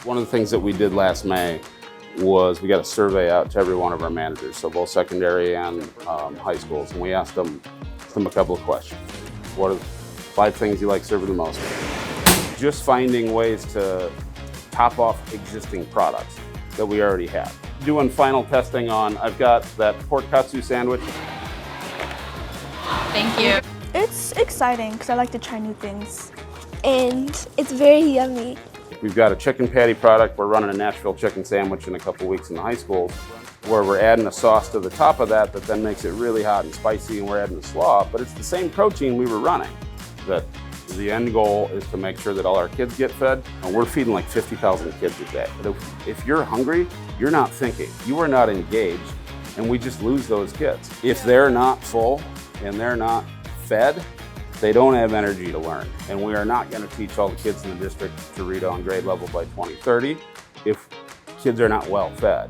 One of the things that we did last May was we got a survey out to every one of our managers, so both secondary and high schools, and we asked them a couple of questions. What are the 5 things you like serving the most? Just finding ways to top off existing products that we already have. Doing final testing on, I've got that pork katsu sandwich. Thank you. It's exciting because I like to try new things. And it's very yummy. We've got a chicken patty product. We're running a Nashville chicken sandwich in a couple weeks in the high schools, where we're adding a sauce to the top of that then makes it really hot and spicy, and we're adding the slaw, but it's the same protein we were running. That the end goal is to make sure that all our kids get fed, and we're feeding like 50,000 kids a day. But if you're hungry, you're not thinking, you are not engaged, and we just lose those kids. If they're not full and they're not fed, they don't have energy to learn. And we are not going to teach all the kids in the district to read on grade level by 2030 if kids are not well fed.